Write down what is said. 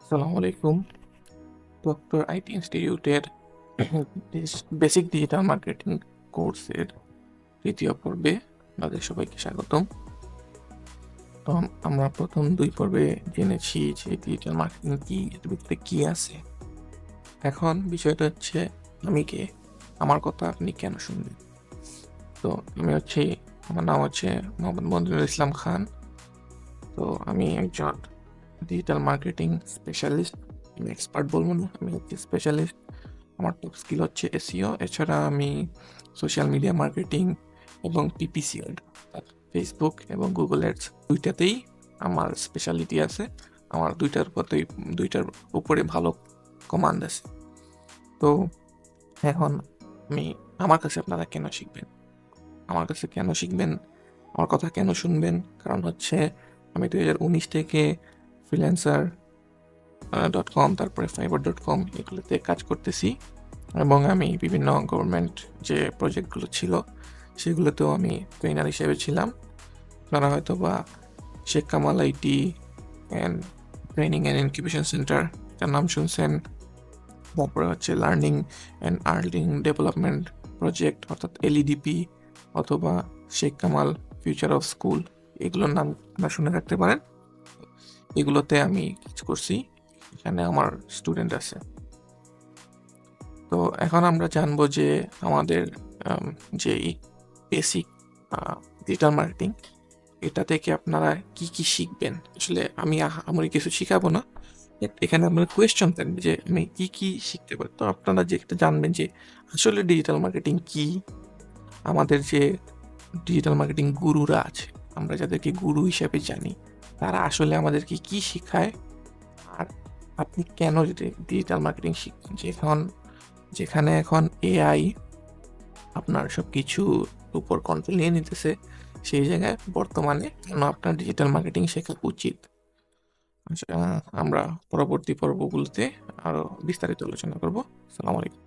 আসসালামু আলাইকুম। Doctor IT ইনস্টিটিউটের বেসিক ডিজিটাল মার্কেটিং কোর্সের তৃতীয় পর্বে আপনাদের সবাইকে স্বাগতম। তো আমরা প্রথম 2 পর্বে জেনেছি যে ডিজিটাল মার্কেটিং কি, এর ভিতরে কি আছে। এখন বিষয়টা হচ্ছে আমি কে, আমার কথা আপনি কেন শুনবেন। তো আমার নাম হচ্ছে মোহাম্মদ মনিরুল ইসলাম খান। তো আমি একজন ডিজিটাল মার্কেটিং স্পেশালিস্ট। আমি এক্সপার্ট বলবো না, আমি হচ্ছে স্পেশালিস্ট। আমার টপ স্কিল হচ্ছে এসইও। এছাড়া আমি সোশ্যাল মিডিয়া মার্কেটিং এবং পিপিসি, ফেসবুক এবং গুগল অ্যাডস দুইটাতেই আমার স্পেশালিটি আছে। আমার দুইটার উপরে ভালো কমান্ড আছে। তো এখন আমার কাছে আপনারা কেন শিখবেন, আমার কথা কেন শুনবেন? কারণ হচ্ছে আমি 2019 থেকে freelancer.com, তারপরে fiverr.com এগুলোতে কাজ করতেছি এবং আমি বিভিন্ন গভর্নমেন্ট যে প্রজেক্টগুলো ছিল সেগুলোতেও আমি ট্রেনার হিসেবে ছিলাম। আপনারা হয়তো বা Sheikh Kamal IT and training and incubation centre তার নাম শুনছেন। তারপরে হচ্ছে learning and earning development project অর্থাৎ এলইডিপি, অথবা Sheikh Kamal future of school, এগুলোর নাম আপনারা শুনে রাখতে পারেন। এগুলোতে আমি কাজ করছি, এখানে আমার স্টুডেন্ট আছে। তো এখন আমরা জানবো যে আমাদের যে বেসিক ডিজিটাল মার্কেটিং, এটা থেকে আপনারা কি কি শিখবেন। আসলে আমি কিছু শিখাবো না, এখানে আপনার কোয়েশ্চন থাকবে যে আমি কি কি শিখতে পারি। তো আপনারা যে একটা জানবেন যে আসলে ডিজিটাল মার্কেটিং কি, আমাদের যে ডিজিটাল মার্কেটিং গুরুরা আছে, আমরা যাদেরকে গুরু হিসেবে জানি, তারা আসলে আমাদেরকে কি শিখায়। আর আপনি কেন ডিজিটাল মার্কেটিং শিখবেন, যেখানে এখন এআই আপনার সব কিছুর উপর কন্ট্রোল নিয়ে নিতেছে, সেই জায়গায় বর্তমানে কেন আপনার ডিজিটাল মার্কেটিং শেখা উচিত। আমরা পরবর্তী পর্বগুলোতে আরো বিস্তারিত আলোচনা করব। আসসালামু আলাইকুম।